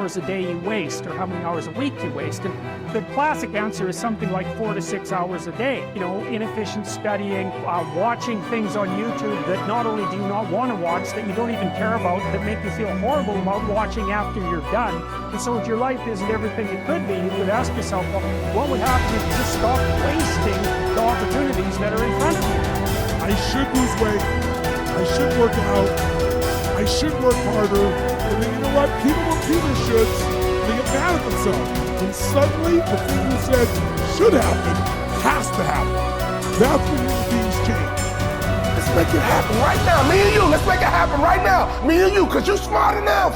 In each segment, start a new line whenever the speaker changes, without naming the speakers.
hours a day you waste or how many hours a week you waste. And the classic answer is something like 4 to 6 hours a day. You know, inefficient studying, watching things on YouTube that not only do you not want to watch, that you don't even care about, that make you feel horrible about watching after you're done. And so if your life isn't everything it could be, you could ask yourself, well, what would happen if you just stopped wasting the opportunities that are in front of you?
I should lose weight. I should work out. I should work harder. And then you know what? People don't do their shoulds. They get mad at themselves. And suddenly the thing you said should happen has to happen. That's when human beings change.
Let's make it happen right now. Me and you, let's make it happen right now. Me and you, because you're smart enough.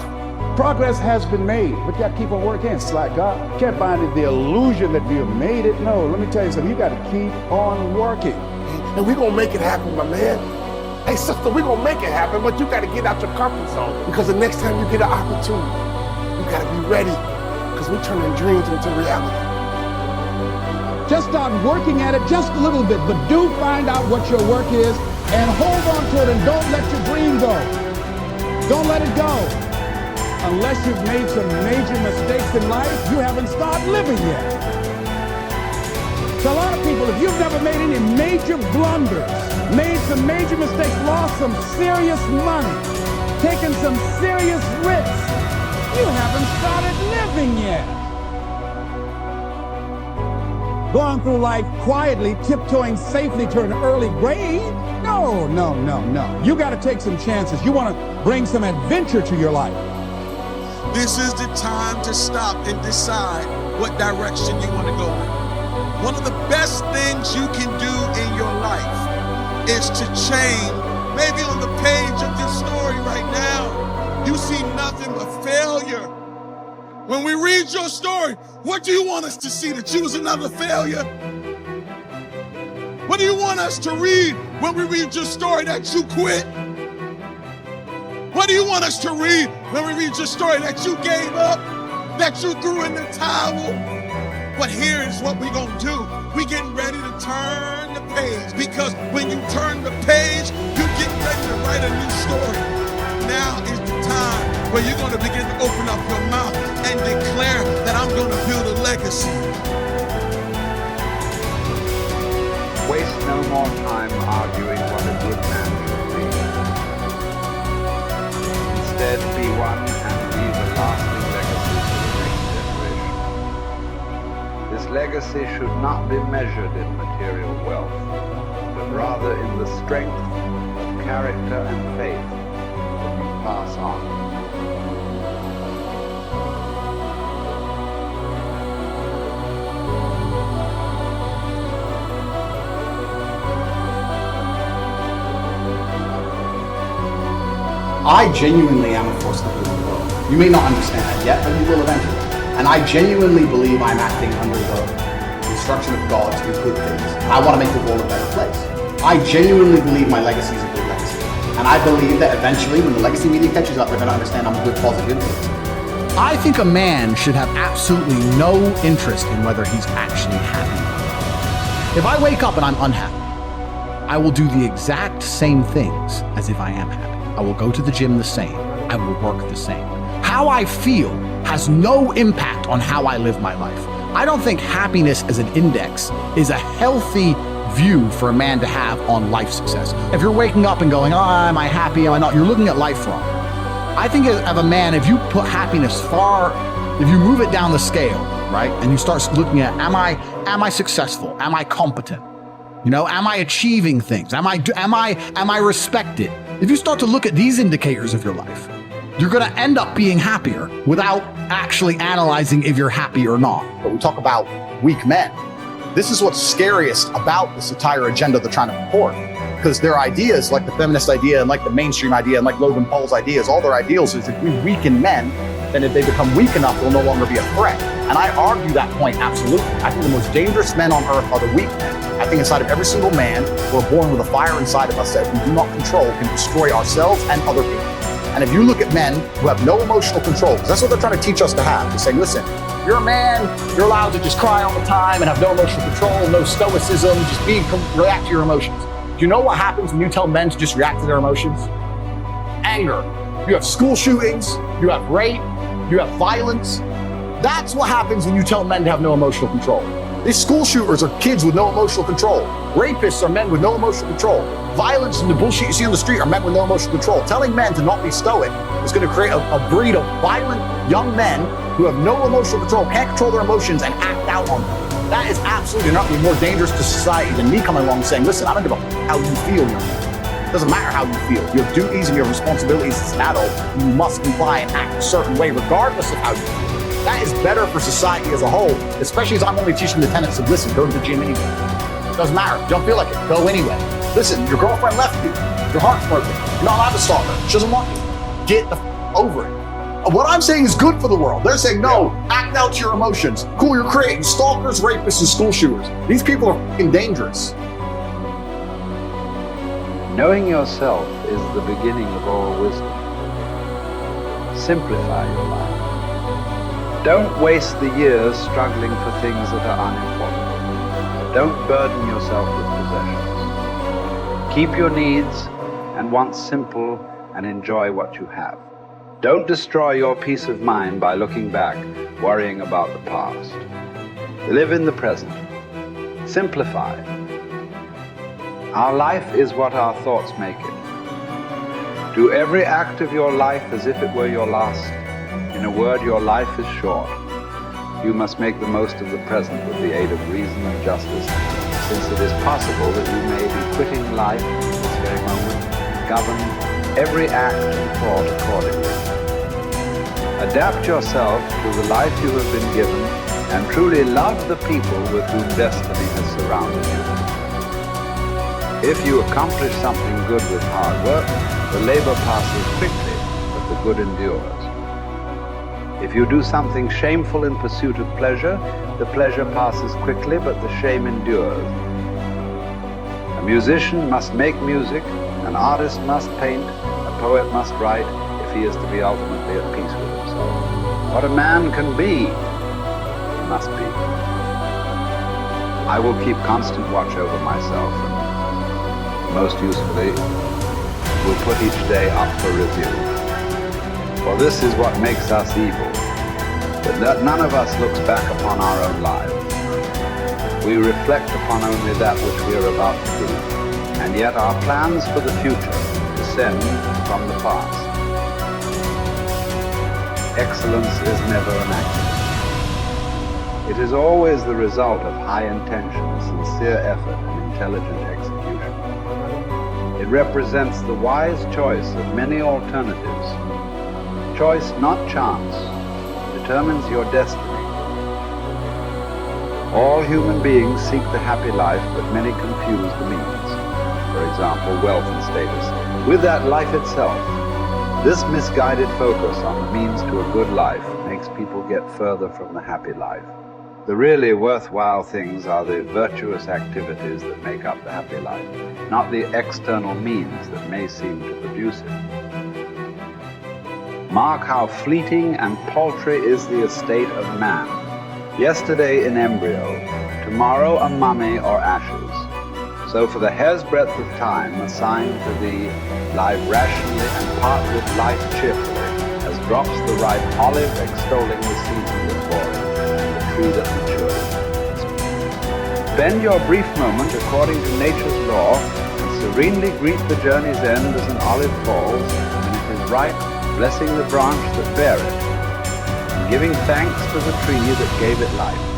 Progress has been made, but you got to keep on working. It's like God can't find the illusion that we have made it. No, let me tell you something. You got to keep on working.
And we're going to make it happen, my man. Hey, sister, we're going to make it happen, but you got to get out your comfort zone. Because the next time you get an opportunity, you got to be ready. Because we're turning dreams into reality.
Just start working at it just a little bit, but do find out what your work is and hold on to it and don't let your dream go. Don't let it go. Unless you've made some major mistakes in life, you haven't started living yet. So a lot of people, if you've never made any major blunders, made some major mistakes, lost some serious money, taken some serious risks, you haven't started living yet. Going through life quietly, tiptoeing safely to an early grave? No, no, no, no. You got to take some chances. You want to bring some adventure to your life.
This is the time to stop and decide what direction you want to go in. One of the best things you can do in your life is to change. Maybe on the page of your story right now, you see nothing but failure. When we read your story, what do you want us to see? That you was another failure? What do you want us to read when we read your story? That you quit? What do you want us to read when we read your story? That you gave up? That you threw in the towel? But here is what we're gonna do. We're getting ready to turn the page, because when you turn the page, you're getting ready to write a new story. Now is the time where you're gonna begin to open up your mouth and declare that I'm gonna build a legacy.
Waste no more time arguing what a good man should be. Instead, be one and leave a lasting legacy for the next generation. This legacy should not be measured in material wealth, but rather in the strength of character and faith that you pass on.
I genuinely am a force to live in the world. You may not understand that yet, but you will eventually. And I genuinely believe I'm acting under the instruction of God to do good things. I want to make the world a better place. I genuinely believe my legacy is a good legacy. And I believe that eventually, when the legacy media catches up, they're going to understand I'm a good, positive influence.
I think a man should have absolutely no interest in whether he's actually happy. If I wake up and I'm unhappy, I will do the exact same things as if I am happy. I will go to the gym the same. I will work the same. How I feel has no impact on how I live my life. I don't think happiness as an index is a healthy view for a man to have on life success. If you're waking up and going, oh, am I happy, am I not? You're looking at life wrong. I think of a man, if you put happiness if you move it down the scale, right? And you start looking at, am I successful? Am I competent? You know, am I achieving things? Am I respected? If you start to look at these indicators of your life, you're going to end up being happier without actually analyzing if you're happy or not.
But we talk about weak men. This is what's scariest about this entire agenda they're trying to purport. Because their ideas, like the feminist idea and like the mainstream idea and like Logan Paul's ideas, all their ideals is if we weaken men, then if they become weak enough, they'll no longer be a threat. And I argue that point absolutely. I think the most dangerous men on earth are the weak men. I think inside of every single man, we're born with a fire inside of us that we do not control can destroy ourselves and other people. And if you look at men who have no emotional control, because that's what they're trying to teach us to have, they're saying, listen, you're a man, you're allowed to just cry all the time and have no emotional control, no stoicism, just react to your emotions. Do you know what happens when you tell men to just react to their emotions? Anger. You have school shootings, you have rape, You have violence. That's what happens when you tell men to have no emotional control. These school shooters are kids with no emotional control. Rapists are men with no emotional control. Violence and the bullshit you see on the street are men with no emotional control. Telling men to not be stoic is going to create a breed of violent young men who have no emotional control, can't control their emotions, and act out on them. That is absolutely not be more dangerous to society than me coming along and saying, listen, I don't give a how you feel, young man. It doesn't matter how you feel. You have duties and you have responsibilities as an adult. You must comply and act a certain way regardless of how you feel. That is better for society as a whole, especially as I'm only teaching the tenets of, listen, go to the gym anyway. Doesn't matter. Don't feel like it. Go anyway. Listen, your girlfriend left you. Your heart's broken. You're not allowed to stalk her. She doesn't want you. Get the over it. What I'm saying is good for the world. They're saying, no, act out your emotions. Cool, you're creating stalkers, rapists, and school shooters. These people are fucking dangerous.
Knowing yourself is the beginning of all wisdom. Simplify your life. Don't waste the years struggling for things that are unimportant. Don't burden yourself with possessions. Keep your needs and wants simple and enjoy what you have. Don't destroy your peace of mind by looking back, worrying about the past. Live in the present. Simplify. Our life is what our thoughts make it. Do every act of your life as if it were your last. In a word, your life is short. You must make the most of the present with the aid of reason and justice, since it is possible that you may be quitting life at this very moment. Govern every act and thought accordingly. Adapt yourself to the life you have been given and truly love the people with whom destiny has surrounded you. If you accomplish something good with hard work, the labor passes quickly, but the good endures. If you do something shameful in pursuit of pleasure, the pleasure passes quickly, but the shame endures. A musician must make music, an artist must paint, a poet must write, if he is to be ultimately at peace with himself. What a man can be, he must be. I will keep constant watch over myself, and most usefully, will put each day up for review. For this is what makes us evil, that none of us looks back upon our own lives. We reflect upon only that which we are about to do, and yet our plans for the future descend from the past. Excellence is never an accident. It is always the result of high intention, sincere effort, and intelligent execution. It represents the wise choice of many alternatives. Choice, not chance, determines your destiny. All human beings seek the happy life, but many confuse the means. For example, wealth and status, with that life itself. This misguided focus on the means to a good life makes people get further from the happy life. The really worthwhile things are the virtuous activities that make up the happy life, not the external means that may seem to produce it. Mark how fleeting and paltry is the estate of man. Yesterday an embryo, tomorrow a mummy or ashes. So for the hair's breadth of time assigned to thee, live rationally and part with life cheerfully, as drops the ripe olive extolling the season that bore it, and the tree that matured. Spend your brief moment according to nature's law, and serenely greet the journey's end as an olive falls, when it is ripe, blessing the branch that bare it, and giving thanks to the tree that gave it life.